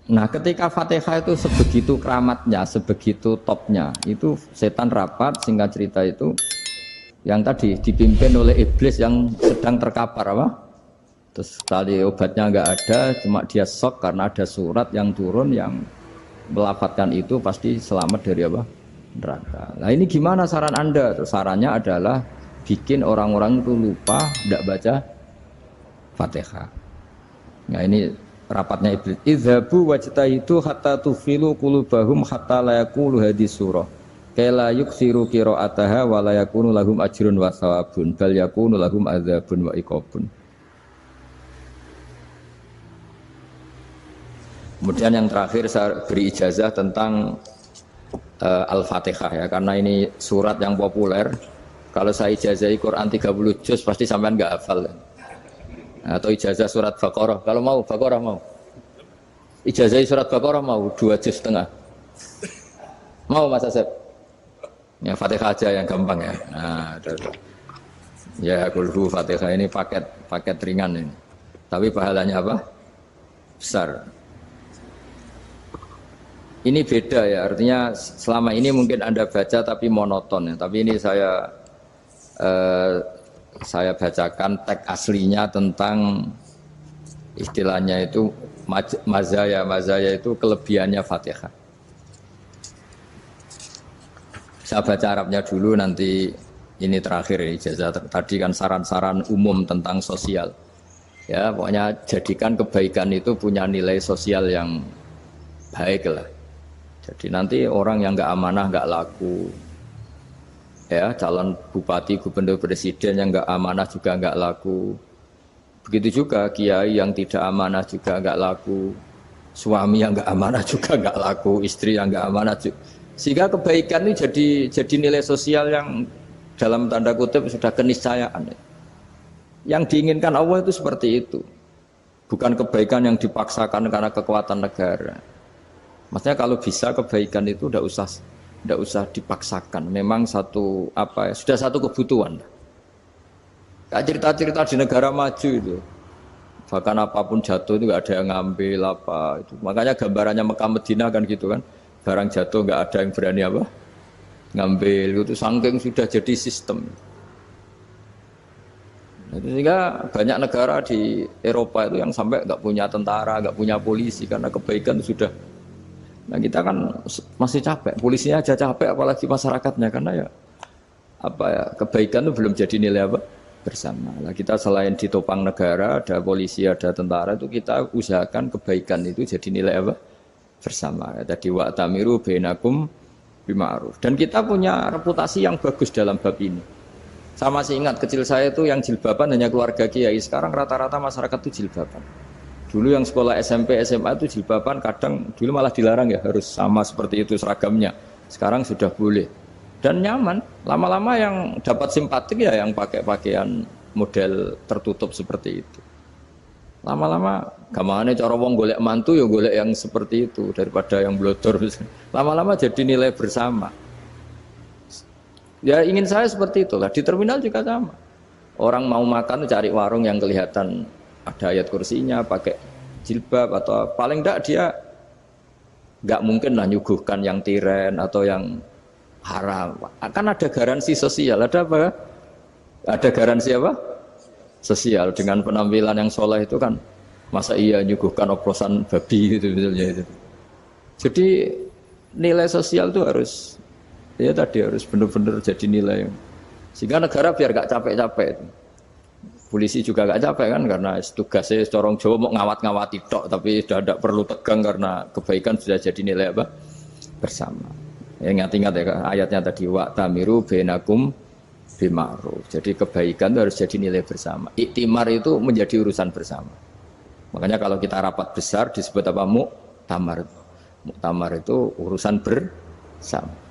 Nah, ketika Fatihah itu sebegitu keramatnya, sebegitu topnya, itu setan rapat, singkat cerita itu yang tadi dipimpin oleh iblis yang sedang terkapar apa? Terus sekali obatnya nggak ada, cuma dia shock karena ada surat yang turun yang melafatkan itu pasti selamat dari apa? Neraka. Nah ini gimana saran Anda? Terus sarannya adalah bikin orang-orang itu lupa, tidak baca Fatihah. Nah ini rapatnya iblis. Idzabu wajtahidu hatta tufilu qulubahum hatta la yaqulu hadis surah. Kala yuksiru qira'ataha wa la yakunu lahum ajrun wa thawabun bal yakunu lahum adzabun wa iqabun. Kemudian yang terakhir saya beri ijazah tentang Al-Fatihah ya, karena ini surat yang populer. Kalau saya ijazahi Quran 30 juz pasti sampean nggak hafal. Atau ijazah surat Baqarah, kalau mau Baqarah mau. Ijazahi surat Baqarah mau 2 juz setengah. Mau Mas Asep? Ya Fatihah aja yang gampang ya. Nah, ya kulhu Fatihah ini paket ringan ini. Tapi pahalanya apa? Besar. Ini beda ya, artinya selama ini mungkin Anda baca tapi monoton ya. Tapi ini saya bacakan teks aslinya tentang istilahnya itu mazaya itu kelebihannya Fatihah. Saya baca Arabnya dulu, nanti ini terakhir ya, ijazah tadi kan saran-saran umum tentang sosial. Ya, pokoknya jadikan kebaikan itu punya nilai sosial yang baik lah. Jadi nanti orang yang nggak amanah nggak laku, ya calon bupati, gubernur, presiden yang nggak amanah juga nggak laku. Begitu juga kiai yang tidak amanah juga nggak laku, suami yang nggak amanah juga nggak laku, istri yang nggak amanah juga. Sehingga kebaikan ini jadi nilai sosial yang dalam tanda kutip sudah keniscayaan. Yang diinginkan Allah itu seperti itu, bukan kebaikan yang dipaksakan karena kekuatan negara. Maksudnya kalau bisa kebaikan itu tidak usah dipaksakan. Memang sudah satu kebutuhan. Kayak cerita-cerita di negara maju itu, bahkan apapun jatuh itu nggak ada yang ngambil apa itu. Makanya gambarannya Mekah Medina kan gitu kan, barang jatuh nggak ada yang berani apa ngambil itu, saking sudah jadi sistem. Sehingga banyak negara di Eropa itu yang sampai nggak punya tentara, nggak punya polisi karena kebaikan sudah. Nah kita kan masih capek, polisinya aja capek, apalagi masyarakatnya, karena ya kebaikan itu belum jadi nilai apa bersama. Nah kita selain ditopang negara, ada polisi, ada tentara, itu kita usahakan kebaikan itu jadi nilai apa bersama. Tadi wa'tamiru bainakum bima'ruf. Dan kita punya reputasi yang bagus dalam bab ini. Saya masih ingat kecil saya itu yang jilbaban hanya keluarga kiai. Sekarang rata-rata masyarakat itu jilbaban. Dulu yang sekolah SMP, SMA itu jilbaban kadang dulu malah dilarang ya, harus sama seperti itu seragamnya. Sekarang sudah boleh dan nyaman. Lama-lama yang dapat simpatik ya yang pakai pakaian model tertutup seperti itu. Lama-lama gamane cara wong golek mantu ya golek yang seperti itu daripada yang blodor. Lama-lama jadi nilai bersama. Ya ingin saya seperti itulah. Di terminal juga sama. Orang mau makan cari warung yang kelihatan ada ayat kursinya, pakai jilbab, atau paling enggak dia enggak mungkin lah nyuguhkan yang tiren atau yang haram. Kan ada garansi sosial, ada apa? Ada garansi apa? Sosial. Dengan penampilan yang soleh itu kan, masa iya nyuguhkan oplosan babi gitu misalnya itu. Jadi nilai sosial itu harus benar-benar jadi nilai. Sehingga negara biar enggak capek-capek itu. Polisi juga gak capek kan, karena tugasnya corong Jawa mau ngawat-ngawati tok, tapi sudah tidak perlu tegang karena kebaikan sudah jadi nilai apa bersama. Ya, ingat-ingat ya ayatnya tadi, wa'tamiru bainakum bima'ruf. Jadi kebaikan itu harus jadi nilai bersama. Iktimar itu menjadi urusan bersama. Makanya kalau kita rapat besar disebut apa? Muktamar. Muktamar itu urusan bersama.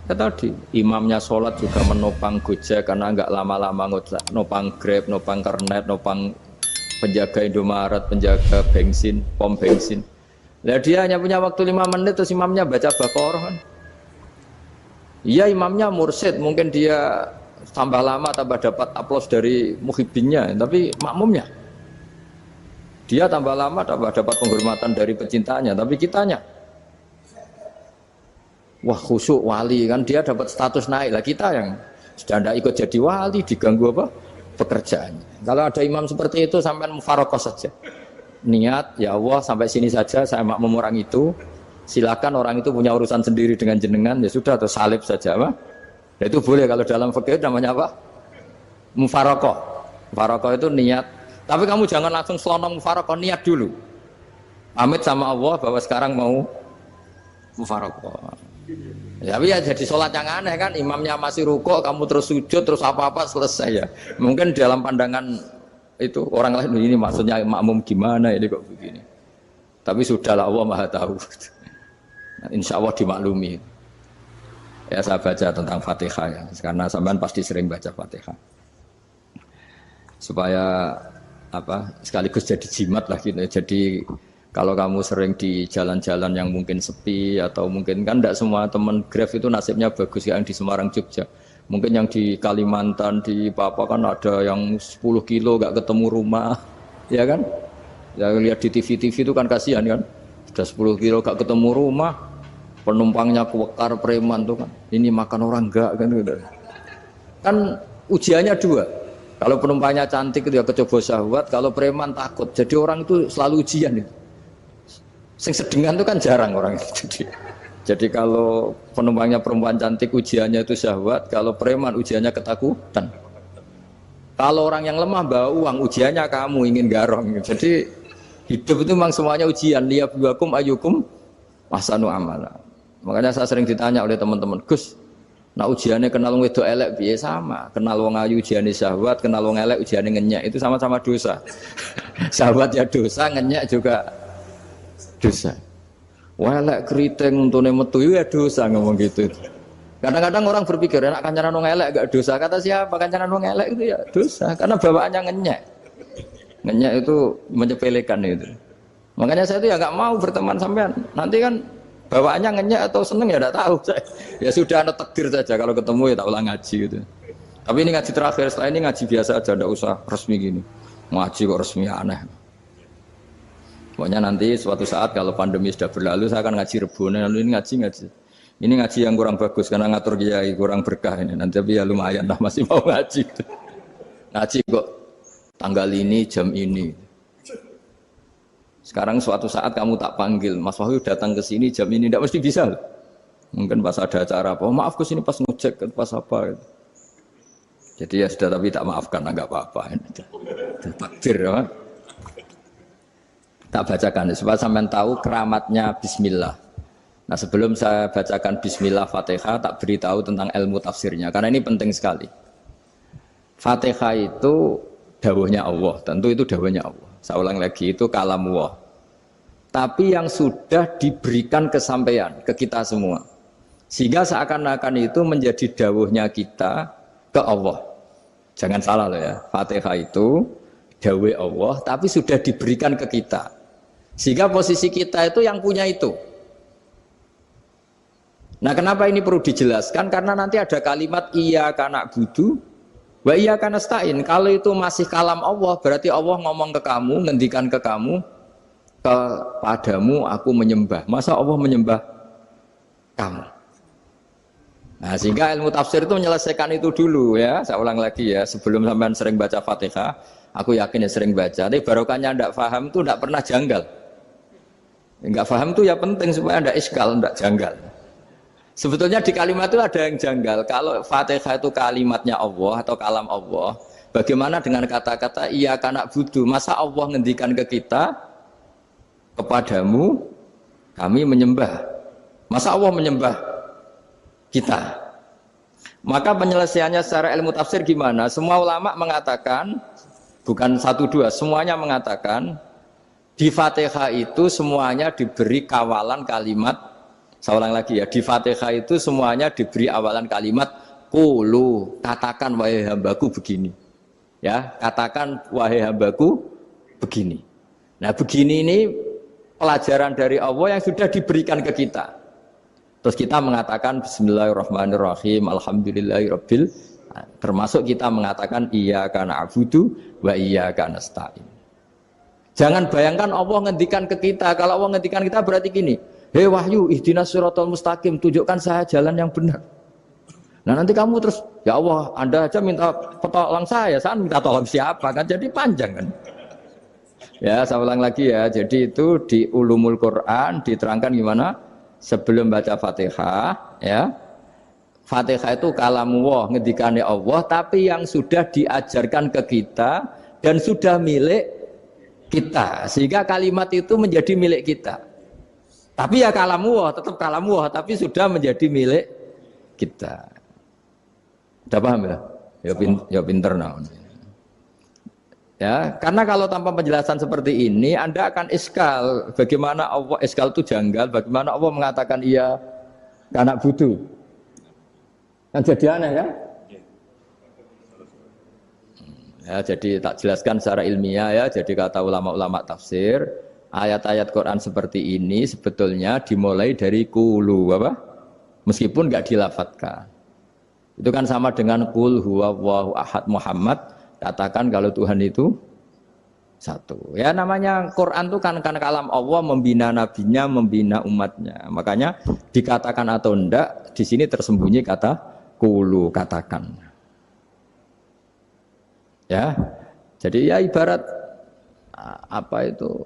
Ya tadi imamnya sholat juga menopang Gojek karena nggak lama-lama nopang Grab, nopang Kernet, nopang penjaga Indomaret, penjaga bensin, pom bensin. Nah dia hanya punya waktu 5 menit terus imamnya baca Baqarah kan. Iya imamnya mursyid, mungkin dia tambah lama tambah dapat aplaus dari muhibbinnya, tapi makmumnya Dia tambah lama tambah dapat penghormatan dari pecintanya, tapi kitanya wah khusyuk wali kan dia dapat status naik lah, kita yang sudah tidak ikut jadi wali diganggu apa pekerjaannya. Kalau ada imam seperti itu sampai mufarokoh saja, niat ya Allah sampai sini saja saya makmum orang itu, silakan orang itu punya urusan sendiri dengan jenengan ya sudah, atau salib saja apa. Nah, itu boleh kalau dalam fikih namanya apa mufarokoh. Mufarokoh itu niat, tapi kamu jangan langsung selonong mufarokoh, niat dulu pamit sama Allah bahwa sekarang mau mufarokoh. Ya, tapi ya jadi sholat yang aneh kan, imamnya masih rukuk, kamu terus sujud, terus apa-apa selesai ya. Mungkin dalam pandangan itu orang lain ini maksudnya makmum gimana ini kok begini. Tapi sudahlah Allah Maha tahu. Nah, insya Allah dimaklumi. Ya saya baca tentang Fatihah ya, karena sampean pasti sering baca Fatihah. Supaya apa sekaligus jadi jimat lah gitu. Jadi kalau kamu sering di jalan-jalan yang mungkin sepi atau mungkin kan tidak semua teman Grab itu nasibnya bagus yang di Semarang Jogja. Mungkin yang di Kalimantan di Papua kan ada yang 10 kilo gak ketemu rumah, ya kan? Ya lihat di TV-TV itu kan kasihan kan. Sudah 10 kilo gak ketemu rumah, penumpangnya kuwekar preman tuh kan. Ini makan orang enggak kan gitu. Kan ujiannya dua. Kalau penumpangnya cantik itu ya kecoba syahwat, kalau preman takut. Jadi orang itu selalu ujian itu. Sing sedengan itu kan jarang orang itu. Jadi kalau penumpangnya perempuan cantik ujiannya itu syahwat, kalau preman ujiannya ketakutan. Kalau orang yang lemah bawa uang ujiannya kamu ingin garong. Jadi hidup itu memang semuanya ujian. Liyabluwakum ayyukum ahsanu amala. Makanya saya sering ditanya oleh teman-teman, Gus, nah ujiannya kenal wong wedok elek piye sama? Kenal wong ayu ujiannya syahwat, kenal wong elek ujiannya ngenyek, itu sama-sama dosa. Syahwat ya dosa, ngenyek juga dosa. Wah elek keriting untune metu ya dosa ngomong gitu. Kadang-kadang orang berpikir enak kancanan wong elek gak dosa. Kata siapa kancanan wong elek itu ya dosa karena bawaannya ngenyek. Ngenyek itu menyepelekan itu. Makanya saya itu ya nggak mau berteman sampean. Nanti kan bawaannya ngenyek atau seneng ya enggak tahu. Ya sudah ada takdir saja kalau ketemu ya tak ulang ngaji gitu. Tapi ini ngaji terakhir, setelah ini ngaji biasa aja, enggak usah resmi gini. Ngaji kok resmi aneh. Pokoknya nanti suatu saat kalau pandemi sudah berlalu saya akan ngaji Rebone, lalu ini ngaji. Ini ngaji yang kurang bagus karena ngatur kiai kurang berkah ini. Nanti tapi ya lumayan lah masih mau ngaji. Ngaji kok tanggal ini jam ini. Sekarang suatu saat kamu tak panggil, Mas Wahyu datang ke sini jam ini, tidak mesti bisa. Mungkin pas ada acara apa, oh, maaf ke sini pas ngecek pas apa. Jadi ya sudah tapi tak maafkan, enggak apa-apa. Takdir ya. Tak bacakan supaya sampean tahu keramatnya bismillah. Nah, sebelum saya bacakan bismillah Fatihah, tak beritahu tentang ilmu tafsirnya karena ini penting sekali. Fatihah itu dawuhnya Allah, tentu itu dawuhnya Allah. Saya ulang lagi itu kalam Allah. Tapi yang sudah diberikan kesampaian ke kita semua. Sehingga seakan-akan itu menjadi dawuhnya kita ke Allah. Jangan salah loh ya. Fatihah itu dawuh Allah tapi sudah diberikan ke kita. Sehingga posisi kita itu yang punya itu. Nah kenapa ini perlu dijelaskan? Karena nanti ada kalimat iyyaka na'budu wa iyyaka nasta'in. Kalau itu masih kalam Allah, berarti Allah ngomong ke kamu, ngendikan ke kamu, kepadamu aku menyembah. Masa Allah menyembah kamu? Nah sehingga ilmu tafsir itu menyelesaikan itu dulu ya. Saya ulang lagi ya, sebelum sampean sering baca Fatihah, aku yakin ya sering baca. Tapi barokahnya tidak paham itu tidak pernah janggal. Enggak paham itu ya penting supaya tidak iskal, tidak janggal. Sebetulnya di kalimat itu ada yang janggal. Kalau Fatihah itu kalimatnya Allah atau kalam Allah, bagaimana dengan kata-kata iyyaka na'budu? Masa Allah ngendikan ke kita, kepadamu kami menyembah. Masa Allah menyembah kita? Maka penyelesaiannya secara ilmu tafsir gimana? Semua ulama mengatakan, bukan satu dua, semuanya mengatakan di Fatihah itu semuanya diberi kawalan kalimat. Saya ulang lagi ya, di Fatihah itu semuanya diberi awalan kalimat qulu, katakan wahai hambaku begini. Ya, katakan wahai hambaku begini. Nah, begini ini pelajaran dari Allah yang sudah diberikan ke kita. Terus kita mengatakan bismillahirrahmanirrahim, alhamdulillahirabbil, termasuk kita mengatakan iyyaka na'budu wa iyyaka nasta'in. Jangan bayangkan Allah ngendikan ke kita. Kalau Allah ngendikan kita berarti gini, hei wahyu, ihdinas siratal mustaqim, tunjukkan saya jalan yang benar. Nah nanti kamu terus, ya Allah, Anda aja minta tolong saya minta tolong siapa kan? Jadi panjang kan? Ya, saya ulang lagi ya. Jadi itu di Ulumul Quran diterangkan gimana? Sebelum baca Fatihah, ya. Fatihah itu kalamullah, ngendikane Allah, tapi yang sudah diajarkan ke kita dan sudah milik kita, sehingga kalimat itu menjadi milik kita. Tapi ya kalamullah, tetap kalamullah, tapi sudah menjadi milik kita. Sudah paham ya? Ya pinter nah. Ya, karena kalau tanpa penjelasan seperti ini, Anda akan iskal. Bagaimana Allah, iskal itu janggal, bagaimana Allah mengatakan iya karena butuh. Kan jadi aneh kan? Ya, jadi tak jelaskan secara ilmiah ya. Jadi kata ulama-ulama tafsir, ayat-ayat Quran seperti ini sebetulnya dimulai dari qulu apa? Meskipun nggak dilafatkan. Itu kan sama dengan qul huwallahu ahad Muhammad, katakan kalau Tuhan itu satu. Ya namanya Quran itu kan kalam Allah, membina nabinya, membina umatnya. Makanya dikatakan atau enggak, di sini tersembunyi kata qulu, katakan. Ya, jadi ya ibarat apa itu?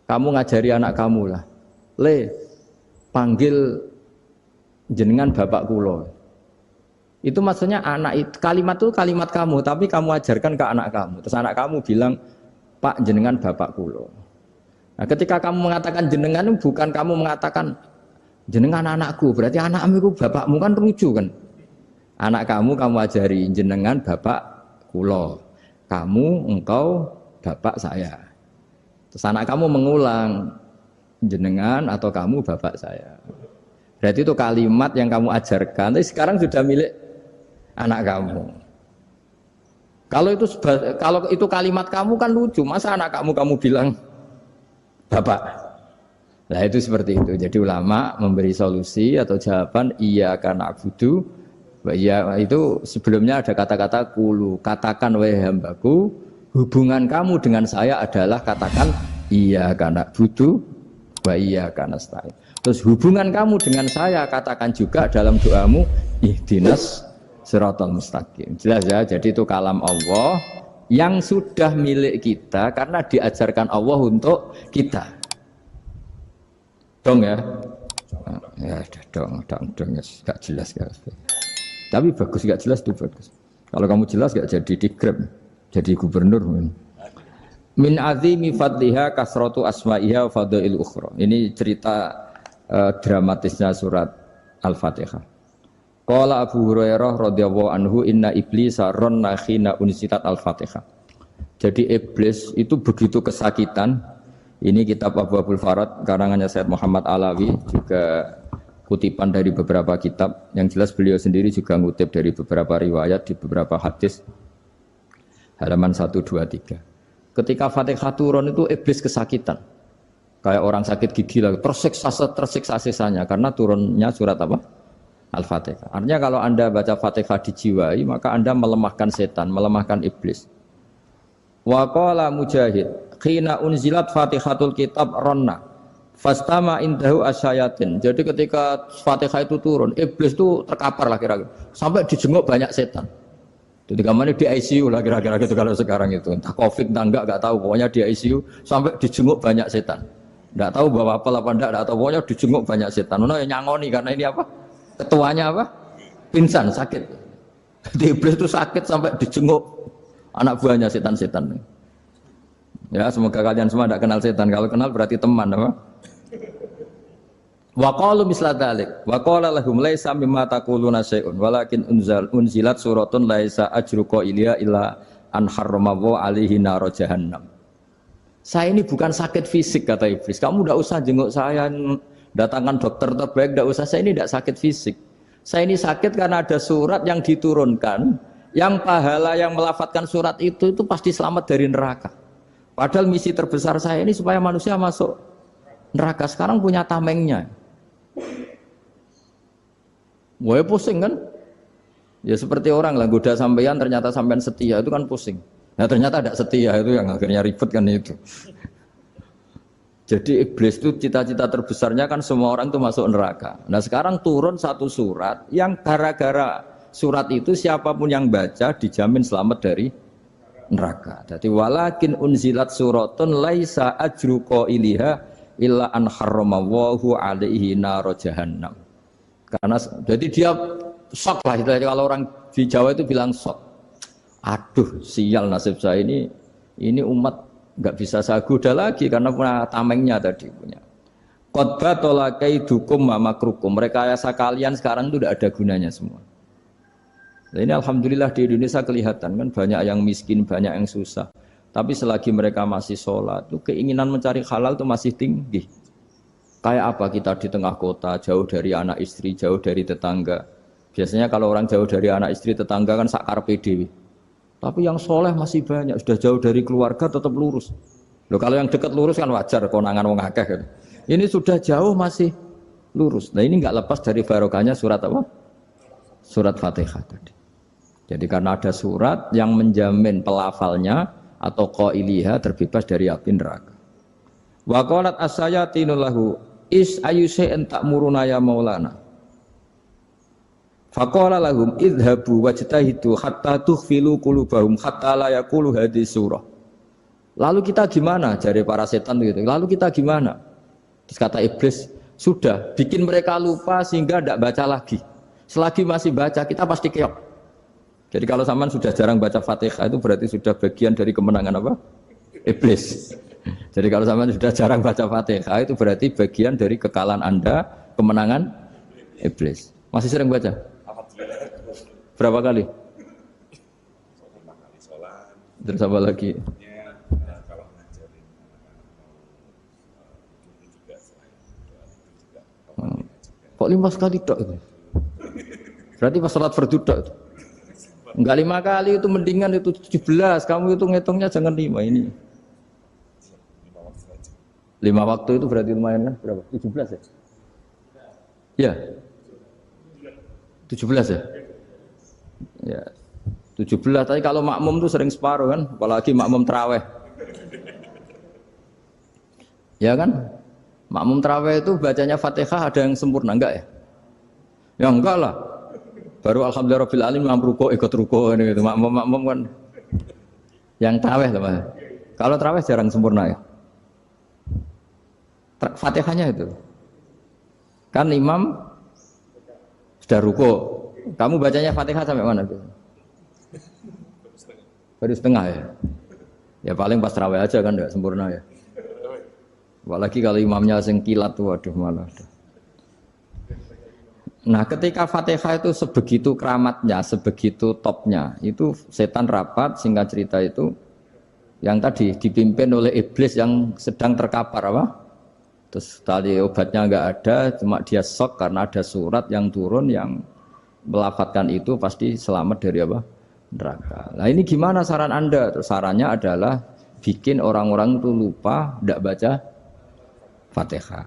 Kamu ngajari anak kamu lah, panggil jenengan bapak kulo. Itu maksudnya anak itu, kalimat itu kalimat kamu, tapi kamu ajarkan ke anak kamu. Terus anak kamu bilang, Pak jenengan bapak kulo. Nah, ketika kamu mengatakan jenengan, bukan kamu mengatakan jenengan anakku, berarti anakmu itu bapakmu, kan lucu kan? Anak kamu ajari jenengan bapak kulo, kamu engkau bapak saya. Terus anak kamu mengulang jenengan atau kamu bapak saya. Berarti itu kalimat yang kamu ajarkan, tapi sekarang sudah milik anak kamu. Kalau itu kalimat kamu kan lucu, masa anak kamu bilang bapak. Nah itu seperti itu. Jadi ulama memberi solusi atau jawaban iya karena abudu. Ya itu sebelumnya ada kata-kata qulu, katakan wahai hambaku, hubungan kamu dengan saya adalah katakan iya karena butuh wa iya karena nasta'in. Terus hubungan kamu dengan saya katakan juga dalam doamu ihdinas siratal mustaqim. Jelas ya, jadi itu kalam Allah yang sudah milik kita karena diajarkan Allah untuk kita. Dong ya. Ya dong gak jelas ya. Tapi bagus, gak jelas itu bagus. Kalau kamu jelas gak jadi digrab, jadi gubernur. Min azimi fadliha kasratu asma'iha wa fadail ukhra. Ini cerita dramatisnya surat Al-Fatihah. Qala Abu Hurairah radhiyallahu anhu inna iblisa ranna khina unsitat Al-Fatihah. Jadi iblis itu begitu kesakitan. Ini kitab Abu Abul Farad karangannya Sayyid Muhammad Alawi, juga kutipan dari beberapa kitab. Yang jelas beliau sendiri juga ngutip dari beberapa riwayat di beberapa hadis. Halaman 1, 2, 3. Ketika Fatihah turun itu iblis kesakitan. Kayak orang sakit gigi lah, tersiksa sisanya karena turunnya surat apa? Al-Fatihah. Artinya kalau Anda baca Fatihah dijiwai, maka Anda melemahkan setan, melemahkan iblis. Wa qala Mujahid, khina unzilat Fatihatul kitab ronna fastama indahu asyayatin. Jadi ketika Fatihah itu turun, iblis itu terkapar lah kira-kira. Sampai dijenguk banyak setan. Jadi kamarnya di ICU lah kira-kira gitu kalau sekarang itu. Entah Covid entah enggak tahu. Pokoknya di ICU sampai dijenguk banyak setan. Enggak tahu bawa apa enggak tahu. Pokoknya dijenguk banyak setan. Ono yang nyangoni karena ini apa? Ketuanya apa? Pingsan, sakit. Jadi iblis itu sakit sampai dijenguk anak buahnya setan-setan. Ya, semoga kalian semua tidak kenal setan. Kalau kenal berarti teman apa? Wa qalu misla dzalik wa qala lahum laisa mimma taquluna syai'un walakin unzilat suratun laisa ajru qailiha illa an harrama alaihi nar jahannam. Saya ini bukan sakit fisik kata iblis. Kamu tidak usah jenguk saya, datangkan dokter terbaik, tidak usah. Saya ini tidak sakit fisik. Saya ini sakit karena ada surat yang diturunkan, yang pahala yang melafadzkan surat itu pasti selamat dari neraka. Padahal misi terbesar saya ini supaya manusia masuk neraka. Sekarang punya tamengnya. Wah pusing kan? Ya seperti orang lah goda sampean ternyata sampean setia itu kan pusing. Nah ternyata tidak setia, itu yang akhirnya ribet kan itu. Jadi iblis itu cita-cita terbesarnya kan semua orang itu masuk neraka. Nah sekarang turun satu surat yang gara-gara surat itu siapapun yang baca dijamin selamat dari neraka. Jadi walakin unzilat suratun laisa ajru qailiha illa an harramallahu alaihi nar jahannam. Karena jadi dia shock lah itu, kalau orang di Jawa itu bilang shock. Aduh sial nasib saya ini umat nggak bisa saya goda lagi karena punya tamengnya tadi punya. Qad tolakaidukum makrukum. Rekayasa kalian sekarang itu tidak ada gunanya semua. Nah, ini alhamdulillah di Indonesia kelihatan kan banyak yang miskin, banyak yang susah. Tapi selagi mereka masih sholat, itu keinginan mencari halal itu masih tinggi. Kayak apa kita di tengah kota, jauh dari anak istri, jauh dari tetangga. Biasanya kalau orang jauh dari anak istri, tetangga kan sakar PDW. Tapi yang soleh masih banyak, sudah jauh dari keluarga tetap lurus. Loh, kalau yang dekat lurus kan wajar, konangan wong akeh kan. Ini sudah jauh masih lurus. Nah ini nggak lepas dari barokahnya surat apa? Surat Fatihah tadi. Jadi karena ada surat yang menjamin pelafalnya atau qailiha terbebas dari api neraka. Wa qalat as-sayatinu lahu is ayyusai'in ta'muruna ya maulana. Faqala lahum idhabu wajtahidu hatta tukhfilu qulubahum hatta la yaqulu hadhihi surah. Lalu kita gimana? Jari para setan gitu. Lalu kita gimana? Terus kata iblis, sudah bikin mereka lupa sehingga tidak baca lagi. Selagi masih baca kita pasti keok. Jadi kalau sampean sudah jarang baca Fatihah itu berarti sudah bagian dari kemenangan apa? Iblis. Jadi kalau sampean sudah jarang baca Fatihah itu berarti bagian dari kekalahan Anda, kemenangan iblis. Masih sering baca? Berapa kali? Terus apa lagi? Kok 5 kali tok itu? Berarti pas salat fardu tok itu. Enggak 5 kali itu mendingan itu 17. Kamu itu ngitungnya jangan 5 ini. 5 waktu itu berarti lumayan kan? Berapa? 17 ya? Ya. 17 ya? Ya. 17, tapi kalau makmum tuh sering separuh kan, apalagi makmum tarawih. Ya kan? Makmum tarawih itu bacanya Fatihah ada yang sempurna enggak ya? Ya enggak lah. Baru alhamdulillah rabbil alamin ruko ikut ruko gitu. Makmum kan yang tarawih lah. Kalau tarawih jarang sempurna ya. Fatihahnya itu. Kan imam sudah ruko. Kamu bacanya Fatihah sampai mana tuh? Baru setengah ya. Ya paling pas tarawih aja kan enggak sempurna ya. Apalagi kalau imamnya sing kilat tuh waduh malah. Nah, ketika Fatihah itu sebegitu keramatnya, sebegitu topnya, itu setan rapat singkat cerita itu yang tadi dipimpin oleh iblis yang sedang terkapar apa? Terus tadi obatnya enggak ada, cuma dia shock karena ada surat yang turun yang melafatkan itu pasti selamat dari apa? Neraka. Nah ini gimana saran Anda? Sarannya adalah bikin orang-orang itu lupa, tidak baca Fatihah.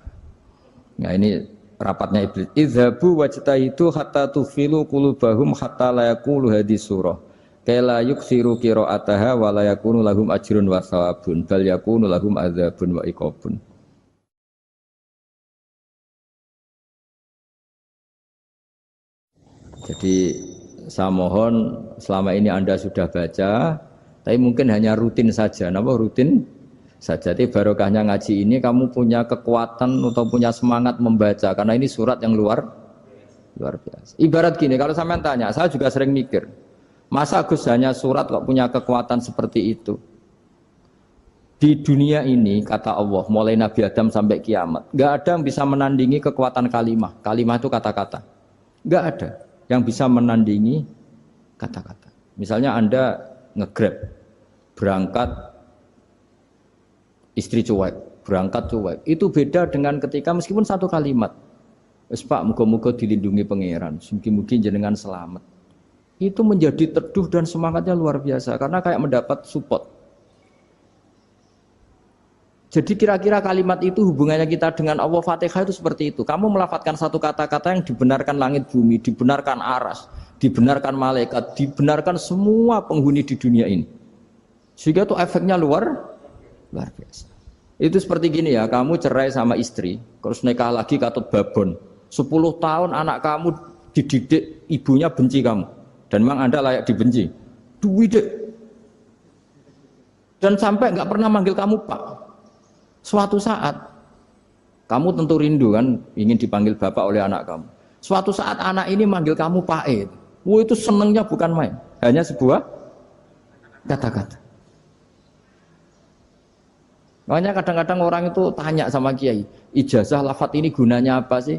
Nah ini rapatnya iblis. Idhabu wajtahidu hatta tufilu qulubahum hatta la yaqulu hadhihi surah. Kala yuksiru qira'ataha wa la yakunu lahum ajrun wa thawabun bal yakunu lahum adzabun wa iqabun. Jadi saya mohon selama ini Anda sudah baca, tapi mungkin hanya rutin saja. Napa rutin saja? Jadi barokahnya ngaji ini kamu punya kekuatan atau punya semangat membaca karena ini surat yang luar biasa. Ibarat gini, kalau sampean tanya, saya juga sering mikir, masa Gus hanya surat kok punya kekuatan seperti itu? Di dunia ini kata Allah, mulai Nabi Adam sampai kiamat, nggak ada yang bisa menandingi kekuatan kalimah. Kalimah itu kata-kata, nggak ada yang bisa menandingi kata-kata. Misalnya Anda nge-grab, berangkat istri cuek, berangkat cuek. Itu beda dengan ketika meskipun satu kalimat, wes Pak, muga-muga dilindungi pangeran, mungkin jenengan selamat. Itu menjadi teduh dan semangatnya luar biasa karena kayak mendapat support. Jadi kira-kira kalimat itu hubungannya kita dengan Allah, Fatihah itu seperti itu. Kamu melafadzkan satu kata-kata yang dibenarkan langit bumi, dibenarkan aras, dibenarkan malaikat, dibenarkan semua penghuni di dunia ini. Sehingga itu efeknya luar biasa. Itu seperti gini ya, kamu cerai sama istri, terus nikah lagi katut babon. 10 tahun anak kamu dididik, ibunya benci kamu. Dan memang Anda layak dibenci. Dididik. Dan sampai nggak pernah manggil kamu Pak. Suatu saat, kamu tentu rindu kan, ingin dipanggil Bapak oleh anak kamu. Suatu saat anak ini manggil kamu Pak E. Wah itu senengnya bukan main. Hanya sebuah kata-kata. Makanya kadang-kadang orang itu tanya sama kiai, ijazah lafadz ini gunanya apa sih?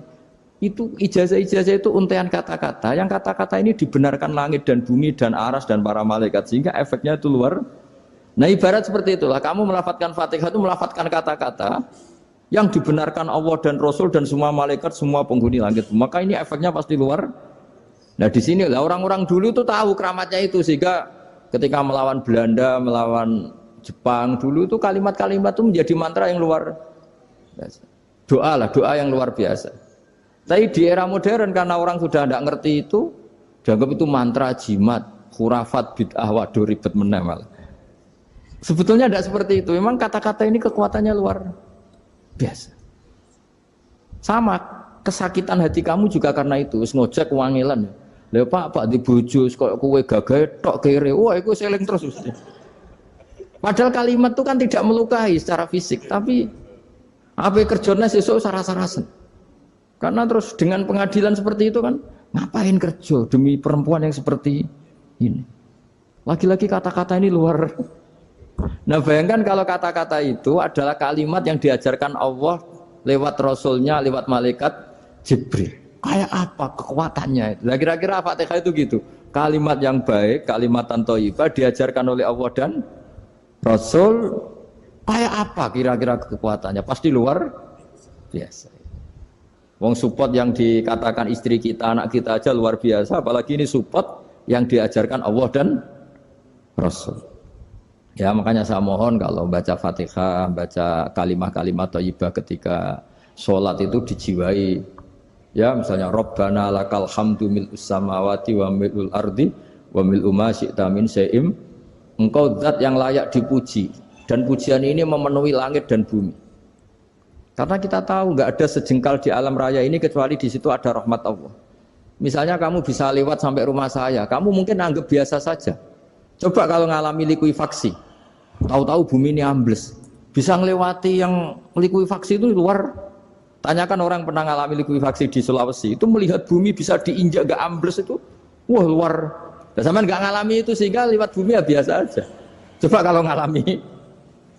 Itu ijazah-ijazah itu untaian kata-kata. Yang kata-kata ini dibenarkan langit dan bumi dan aras dan para malaikat, sehingga efeknya itu luar. Nah ibarat seperti itulah, kamu melafadzkan Fatihah itu melafadzkan kata-kata yang dibenarkan Allah dan Rasul dan semua malaikat, semua penghuni langit. Maka ini efeknya pasti luar. Nah di sini lah orang-orang dulu itu tahu keramatnya itu, sehingga ketika melawan Belanda, melawan Jepang dulu itu kalimat-kalimat itu menjadi mantra yang luar biasa. Doa yang luar biasa. Tapi di era modern karena orang sudah tidak ngerti itu, dianggap itu mantra, jimat, khurafat, bid'ah, waduh ribet menemal. Sebetulnya tidak seperti itu. Memang kata-kata ini kekuatannya luar biasa. Sama kesakitan hati kamu juga karena itu. Ngojek wangilan. Lha Pak di bojo kok kowe gagahe tok kere. Wah, iku seling terus mesti. Padahal kalimat itu kan tidak melukai secara fisik, tapi apa kerjanya sesuk sarasa-rasen. Karena terus dengan pengadilan seperti itu kan, ngapain kerja demi perempuan yang seperti ini? Lagi-lagi kata-kata ini luar. Nah bayangkan kalau kata-kata itu adalah kalimat yang diajarkan Allah lewat Rasulnya, lewat malaikat Jibril. Kayak apa kekuatannya itu? Nah kira-kira Fatihah itu gitu. Kalimat yang baik, kalimatan thayyibah diajarkan oleh Allah dan Rasul, kayak apa kira-kira kekuatannya? Pasti luar biasa. Wong support yang dikatakan istri kita, anak kita aja luar biasa, apalagi ini support yang diajarkan Allah dan Rasul. Ya makanya saya mohon kalau baca Fatihah, baca kalimat-kalimat thayyibah ketika sholat itu dijiwai. Ya misalnya Rabbana lakal hamdu mil'us samawati wa mil'ul ardi wa mil'u ma syi'ta min syai'im. Engkau zat yang layak dipuji, dan pujian ini memenuhi langit dan bumi. Karena kita tahu nggak ada sejengkal di alam raya ini kecuali di situ ada rahmat Allah. Misalnya kamu bisa lewat sampai rumah saya, kamu mungkin anggap biasa saja. Coba kalau ngalami likuifaksi, tahu-tahu bumi ini ambles, bisa ngelewati yang likuifaksi itu luar. Tanyakan orang pernah ngalami likuifaksi di Sulawesi, itu melihat bumi bisa diinjak gak ambles itu, wah luar. Nah, sama nggak ngalami itu sehingga lewat bumi ya biasa aja. Coba kalau ngalami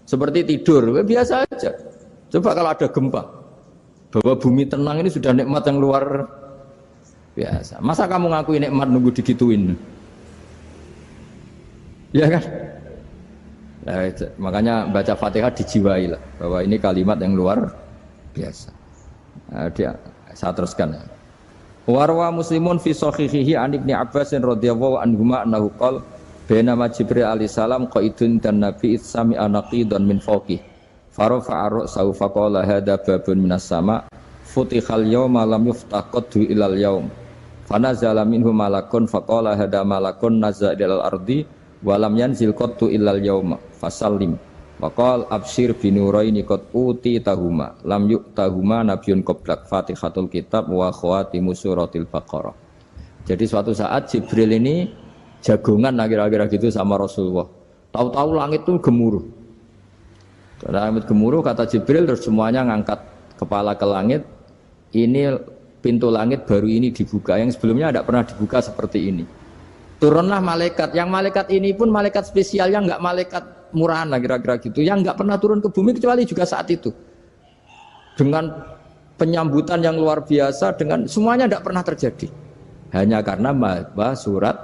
seperti tidur, ya biasa aja. Coba kalau ada gempa, bahwa bumi tenang ini sudah nikmat yang luar biasa. Masa kamu ngakui nikmat nunggu digituin? Ya kan? Nah, makanya baca Fatihah dijiwai lah, bahwa ini kalimat yang luar biasa. Nah, saya teruskan ya. Warwa Muslimun fi sahihihi an Ibnu Abbas radhiyallahu anhuma annahu qala bainama Jibril alaihi salam qaidun dan Nabi sami anaqidan min fawqih farafa'a ra'sahu faqala hadza babun minas sama futihal yawma lam yuftaqadhu ilal yaum fanazala minhu malakun faqala hadza malakun nazza ilal ardi wa lam yanzil qattu ilal yauma fasallim waqal absyir binuraini qad uti tahuma lam yu'tahuma nabiyyun qablak Fatihatul kitab wa khawatimu suratil Baqarah. Jadi suatu saat Jibril ini jagongan kira-kira gitu sama Rasulullah. Tahu-tahu langit itu gemuruh. Karena langit gemuruh kata Jibril terus semuanya ngangkat kepala ke langit. Ini pintu langit baru ini dibuka, yang sebelumnya tidak pernah dibuka seperti ini. Turunlah malaikat, yang malaikat ini pun malaikat spesial, yang enggak malaikat murahan lah kira-kira gitu, yang enggak pernah turun ke bumi kecuali juga saat itu. Dengan penyambutan yang luar biasa, dengan semuanya tidak pernah terjadi. Hanya karena bahwa surat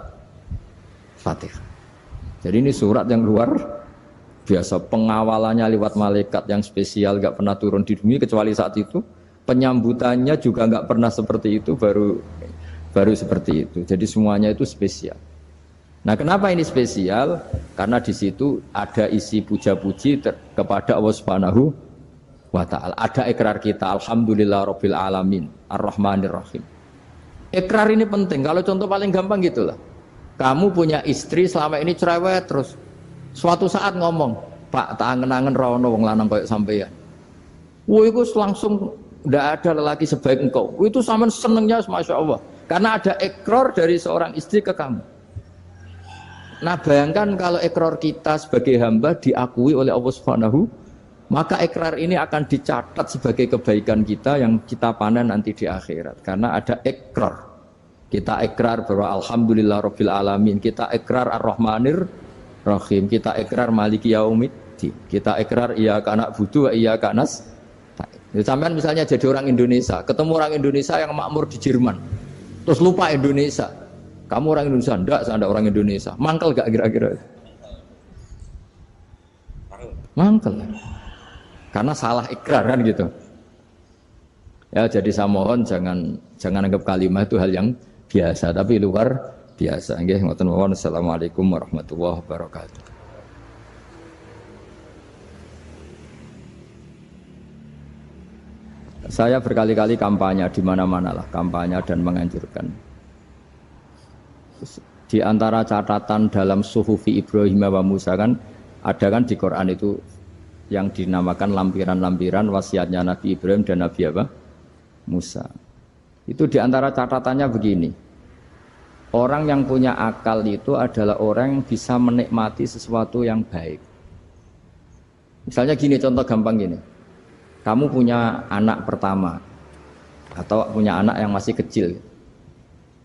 Fatihah. Jadi ini surat yang luar biasa, pengawalannya lewat malaikat yang spesial, enggak pernah turun di bumi kecuali saat itu. Penyambutannya juga enggak pernah seperti itu, baru seperti itu. Jadi semuanya itu spesial. Nah, kenapa ini spesial? Karena di situ ada isi puja-puji kepada Allah Subhanahu wa ta'ala. Ada ikrar kita, alhamdulillahirabbil alamin, arrahmanirrahim. Ikrar ini penting. Kalau contoh paling gampang gitulah. Kamu punya istri selama ini cerewet terus. Suatu saat ngomong, Pak, tak angen-angen rono wong lanang kayak sampeyan. Wah, itu langsung tidak ada lelaki sebaik engkau. Itu sama senengnya, masya Allah. Karena ada ikrar dari seorang istri ke kamu. Nah, bayangkan kalau ikrar kita sebagai hamba diakui oleh Allah Subhanahu, maka ikrar ini akan dicatat sebagai kebaikan kita yang kita panen nanti di akhirat. Karena ada ikrar. Kita ikrar bahwa alhamdulillah rabbil alamin. Kita ikrar ar-rahmanir rahim. Kita ikrar maliki yaumiddin. Kita ikrar iyyaka na'budu wa iyyaka nasta'in. Sampean misalnya jadi orang Indonesia, ketemu orang Indonesia yang makmur di Jerman, terus lupa Indonesia. Kamu orang Indonesia? Enggak, saya ada orang Indonesia. Mangkel gak kira-kira? Mangkel. Karena salah ikrar kan gitu. Ya, jadi saya mohon jangan anggap kalimat itu hal yang biasa, tapi luar biasa. Nggih, ngoten mawon. Assalamualaikum warahmatullahi wabarakatuh. Saya berkali-kali kampanye di mana-mana lah, kampanye dan menganjurkan. Di antara catatan dalam Suhufi Ibrahim wa Musa kan ada kan di Quran itu yang dinamakan lampiran-lampiran wasiatnya Nabi Ibrahim dan Nabi apa? Musa. Itu di antara catatannya begini. Orang yang punya akal itu adalah orang yang bisa menikmati sesuatu yang baik. Misalnya gini, contoh gampang gini. Kamu punya anak pertama atau punya anak yang masih kecil,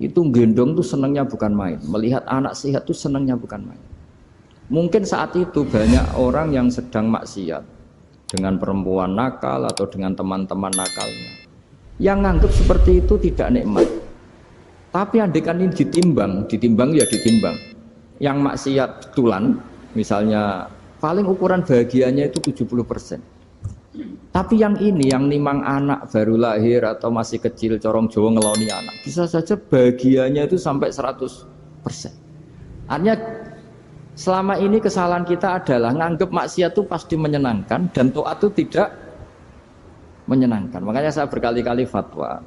itu gendong tuh senangnya bukan main. Melihat anak sehat tuh senangnya bukan main. Mungkin saat itu banyak orang yang sedang maksiat dengan perempuan nakal atau dengan teman-teman nakalnya, yang nganggap seperti itu tidak nikmat. Tapi andaikan ini ditimbang ya ditimbang. Yang maksiat betulan, misalnya paling ukuran bahagianya itu 70%. Tapi yang ini, yang nimang anak baru lahir atau masih kecil, corong Jawa ngeloni anak, bisa saja bahagianya itu sampai 100%. Artinya selama ini kesalahan kita adalah nganggap maksiat itu pasti menyenangkan dan taat itu tidak menyenangkan. Makanya saya berkali-kali fatwa,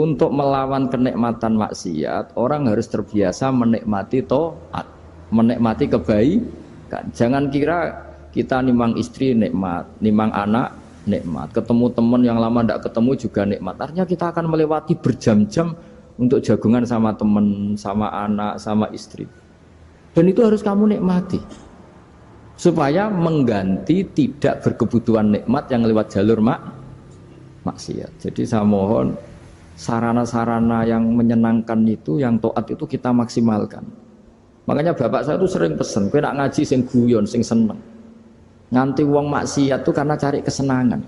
untuk melawan kenikmatan maksiat, orang harus terbiasa menikmati taat, menikmati kebaikan. Jangan kira kita nimang istri nikmat, nimang anak nikmat, ketemu teman yang lama tidak ketemu juga nikmat. Artinya kita akan melewati berjam-jam untuk jagungan sama teman, sama anak, sama istri. Dan itu harus kamu nikmati supaya mengganti tidak berkebutuhan nikmat yang lewat jalur maksiat. Jadi saya mohon sarana-sarana yang menyenangkan itu, yang taat itu kita maksimalkan. Makanya bapak saya itu sering pesan, kowe nak ngaji sing guyon, sing seneng. Nganti wong maksiat itu karena cari kesenangan.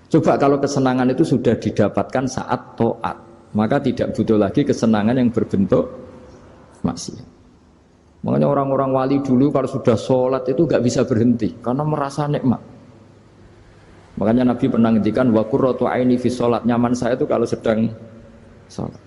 Coba kalau kesenangan itu sudah didapatkan saat taat, maka tidak butuh lagi kesenangan yang berbentuk maksiat. Makanya orang-orang wali dulu kalau sudah sholat itu gak bisa berhenti karena merasa nikmat. Makanya Nabi pernah ngendikan wa qurratu aini fi sholat, nyaman saya itu kalau sedang sholat.